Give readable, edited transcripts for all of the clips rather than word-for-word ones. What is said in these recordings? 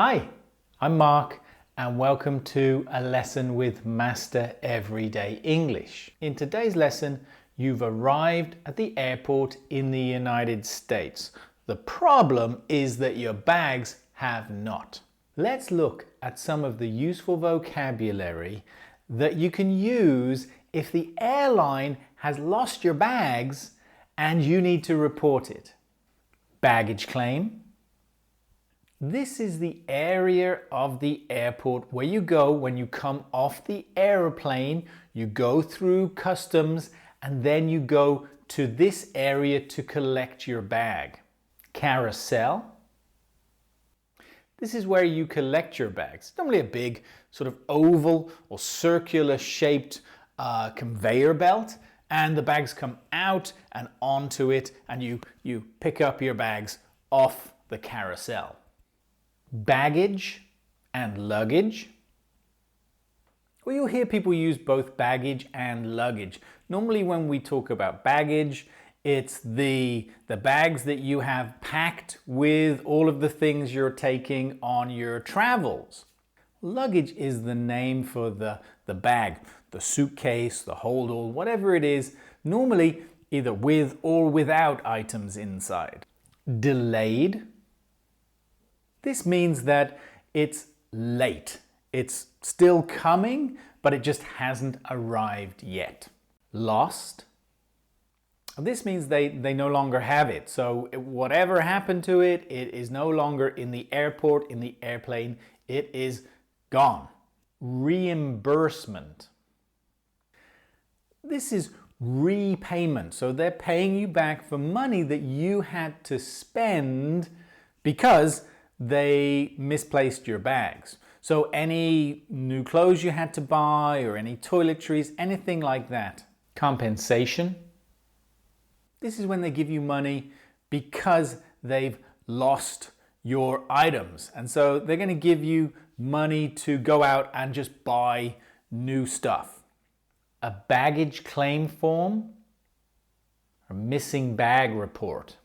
Hi, I'm Mark and welcome to a lesson with Master Everyday English. In today's lesson, you've arrived at the airport in the United States. The problem is that your bags have not. Let's look at some of the useful vocabulary that you can use if the airline has lost your bags and you need to report it. Baggage claim. This is the area of the airport where you go when you come off the airplane. You go through customs and then you go to this area to collect your bag. Carousel. This is where you collect your bags. Normally a big sort of oval or circular shaped conveyor belt, and the bags come out and onto it and you pick up your bags off the carousel. Baggage and luggage. Well, you'll hear people use both baggage and luggage. Normally when we talk about baggage, it's the bags that you have packed with all of the things you're taking on your travels. Luggage is the name for the bag, the suitcase, the hold-all, whatever it is, normally either with or without items inside. Delayed. This means that it's late. It's still coming, but it just hasn't arrived yet. Lost. This means they no longer have it. So whatever happened to it, it is no longer in the airport, in the airplane. It is gone. Reimbursement. This is repayment. So they're paying you back for money that you had to spend because they misplaced your bags. So any new clothes you had to buy or any toiletries, anything like that. Compensation. This is when they give you money because they've lost your items. And so they're going to give you money to go out and just buy new stuff. A baggage claim form or missing bag report.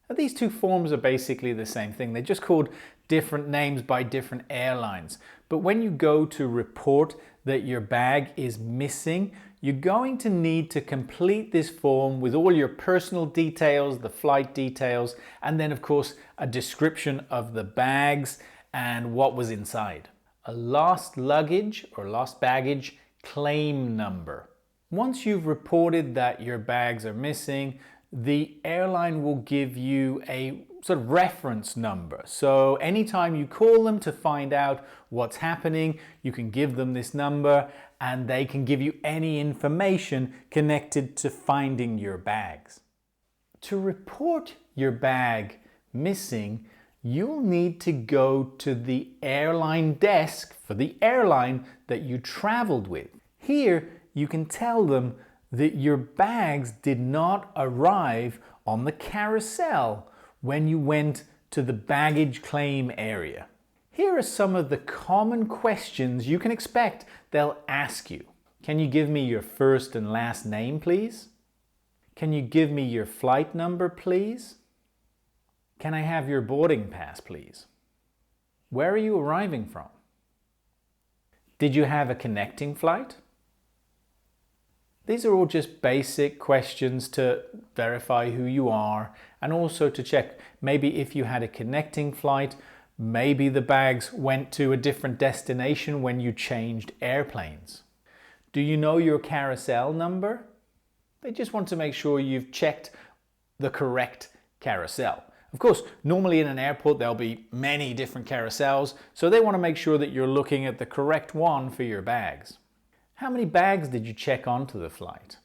Now, these two forms are basically the same thing. They're just called different names by different airlines. But when you go to report that your bag is missing, you're going to need to complete this form with all your personal details, the flight details, and then of course a description of the bags and what was inside. A lost luggage or lost baggage claim number. Once you've reported that your bags are missing, the airline will give you a sort of reference number. So anytime you call them to find out what's happening, you can give them this number and they can give you any information connected to finding your bags. To report your bag missing, you'll need to go to the airline desk for the airline that you traveled with. Here you can tell them that your bags did not arrive on the carousel when you went to the baggage claim area. Here are some of the common questions you can expect they'll ask you. Can you give me your first and last name, please? Can you give me your flight number, please? Can I have your boarding pass, please? Where are you arriving from? Did you have a connecting flight? These are all just basic questions to verify who you are and also to check maybe if you had a connecting flight, maybe the bags went to a different destination when you changed airplanes. Do you know your carousel number? They just want to make sure you've checked the correct carousel. Of course, normally in an airport there'll be many different carousels, so they want to make sure that you're looking at the correct one for your bags. How many bags did you check onto the flight?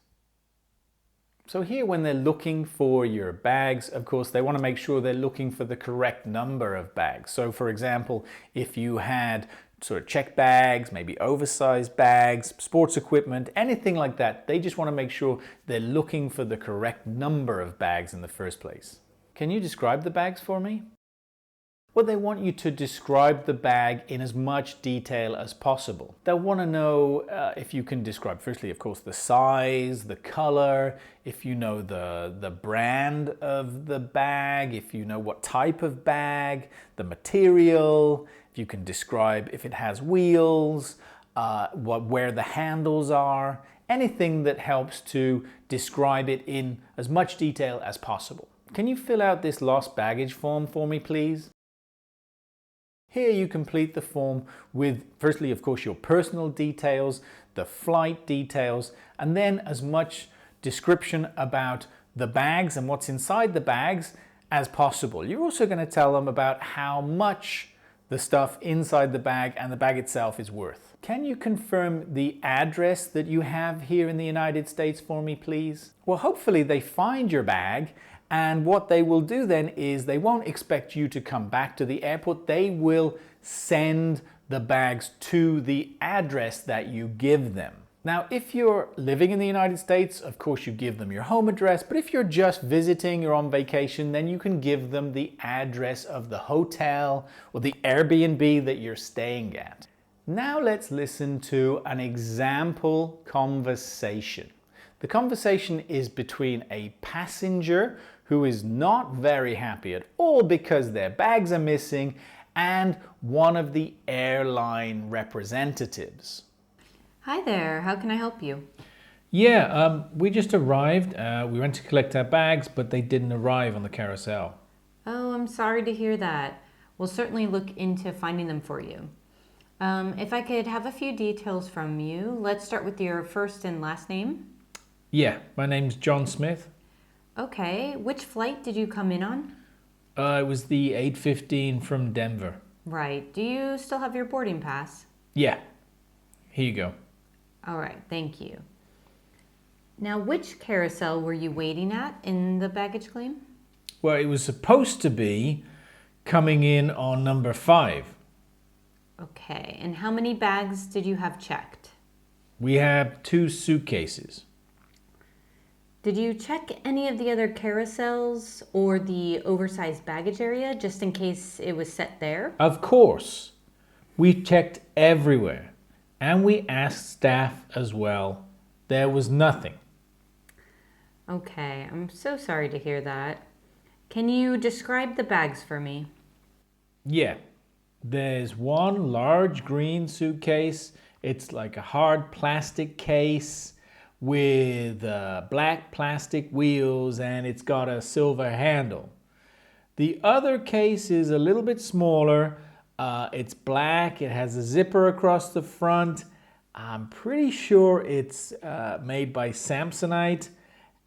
So here when they're looking for your bags, of course, they want to make sure they're looking for the correct number of bags. So for example, if you had sort of checked bags, maybe oversized bags, sports equipment, anything like that, they just want to make sure they're looking for the correct number of bags in the first place. Can you describe the bags for me? Well, they want you to describe the bag in as much detail as possible. They'll want to know if you can describe, firstly, of course, the size, the color, if you know the brand of the bag, if you know what type of bag, the material, if you can describe if it has wheels, where the handles are, anything that helps to describe it in as much detail as possible. Can you fill out this lost baggage form for me, please? Here you complete the form with, firstly, of course, your personal details, the flight details, and then as much description about the bags and what's inside the bags as possible. You're also going to tell them about how much the stuff inside the bag and the bag itself is worth. Can you confirm the address that you have here in the United States for me, please? Well, hopefully they find your bag, and what they will do then is they won't expect you to come back to the airport. They will send the bags to the address that you give them. Now, if you're living in the United States, of course you give them your home address, but if you're just visiting or on vacation, then you can give them the address of the hotel or the Airbnb that you're staying at. Now let's listen to an example conversation. The conversation is between a passenger who is not very happy at all because their bags are missing and one of the airline representatives. Hi there, how can I help you? Yeah, we just arrived. We went to collect our bags, but they didn't arrive on the carousel. Oh, I'm sorry to hear that. We'll certainly look into finding them for you. If I could have a few details from you, let's start with your first and last name. Yeah, my name's John Smith. Okay, which flight did you come in on? It was the 8:15 from Denver. Right, do you still have your boarding pass? Yeah, here you go. All right, thank you. Now, which carousel were you waiting at in the baggage claim? Well, it was supposed to be coming in on number 5. Okay, and how many bags did you have checked? We have 2 suitcases. Did you check any of the other carousels or the oversized baggage area just in case it was set there? Of course. We checked everywhere. And we asked staff as well. There was nothing. Okay, I'm so sorry to hear that. Can you describe the bags for me? Yeah. There's one large green suitcase. It's like a hard plastic case with black plastic wheels, and it's got a silver handle. The other case is a little bit smaller. It's black. It has a zipper across the front. I'm pretty sure it's made by Samsonite,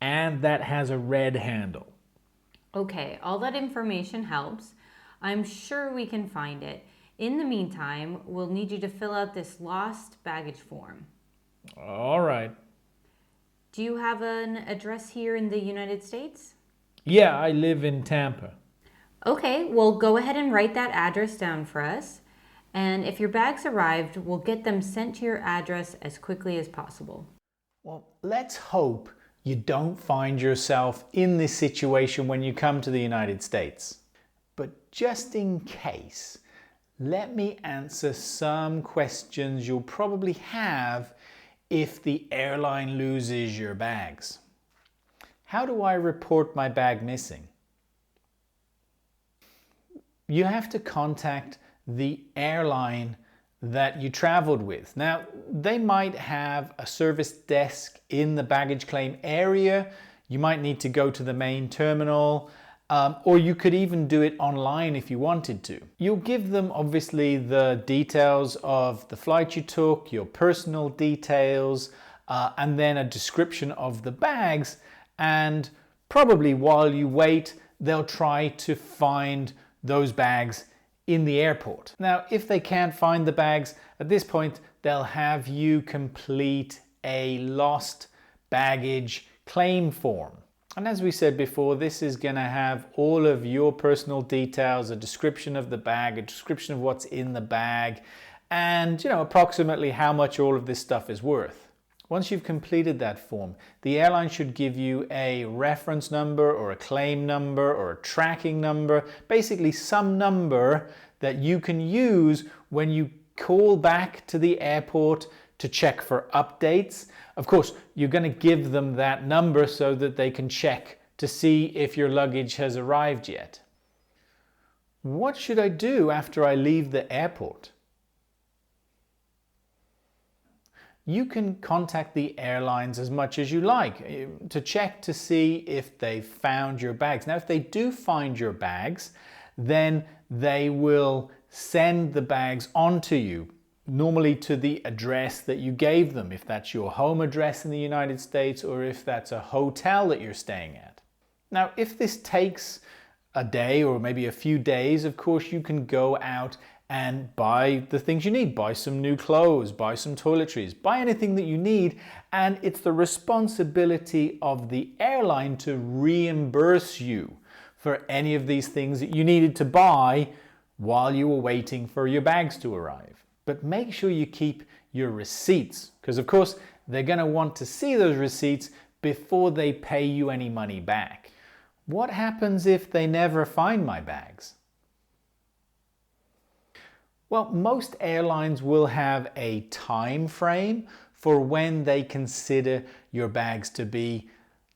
and that has a red handle. Okay, all that information helps. I'm sure we can find it. In the meantime, we'll need you to fill out this lost baggage form. All right. Do you have an address here in the United States? Yeah, I live in Tampa. Okay, well, go ahead and write that address down for us. And if your bags arrived, we'll get them sent to your address as quickly as possible. Well, let's hope you don't find yourself in this situation when you come to the United States. But just in case, let me answer some questions you'll probably have if the airline loses your bags. How do I report my bag missing? You have to contact the airline that you traveled with. Now, they might have a service desk in the baggage claim area. You might need to go to the main terminal, or you could even do it online if you wanted to. You'll give them obviously the details of the flight you took, your personal details, and then a description of the bags. And probably while you wait, they'll try to find those bags in the airport. Now, if they can't find the bags, at this point, they'll have you complete a lost baggage claim form. And as we said before, this is going to have all of your personal details, a description of the bag, a description of what's in the bag, and approximately how much all of this stuff is worth. Once you've completed that form, the airline should give you a reference number or a claim number or a tracking number, basically some number that you can use when you call back to the airport to check for updates. Of course, you're going to give them that number so that they can check to see if your luggage has arrived yet. What should I do after I leave the airport? You can contact the airlines as much as you like to check to see if they've found your bags. Now, if they do find your bags, then they will send the bags onto you, normally to the address that you gave them, if that's your home address in the United States or if that's a hotel that you're staying at. Now, if this takes a day or maybe a few days, of course, you can go out and buy the things you need. Buy some new clothes, buy some toiletries, buy anything that you need. And it's the responsibility of the airline to reimburse you for any of these things that you needed to buy while you were waiting for your bags to arrive. But make sure you keep your receipts, because of course they're going to want to see those receipts before they pay you any money back. What happens if they never find my bags? Well, most airlines will have a time frame for when they consider your bags to be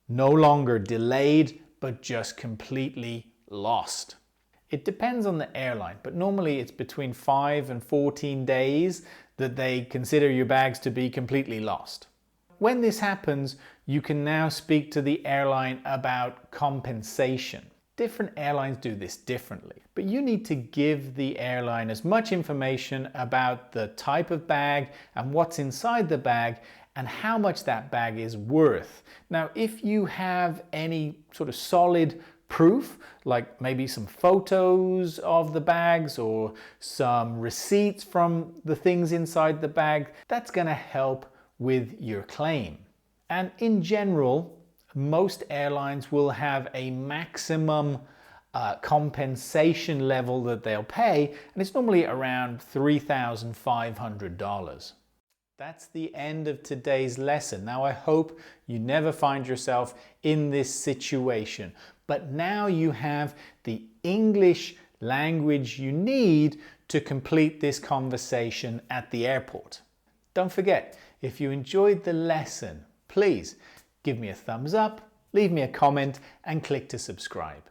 no longer delayed, but just completely lost. It depends on the airline, but normally it's between 5 and 14 days that they consider your bags to be completely lost. When this happens, you can now speak to the airline about compensation. Different airlines do this differently, but you need to give the airline as much information about the type of bag and what's inside the bag and how much that bag is worth. Now, if you have any sort of solid proof, like maybe some photos of the bags or some receipts from the things inside the bag, that's going to help with your claim. And in general, most airlines will have a maximum compensation level that they'll pay, and it's normally around $3,500. That's the end of today's lesson. Now, I hope you never find yourself in this situation, but now you have the English language you need to complete this conversation at the airport. Don't forget, if you enjoyed the lesson, please give me a thumbs up, leave me a comment, and click to subscribe.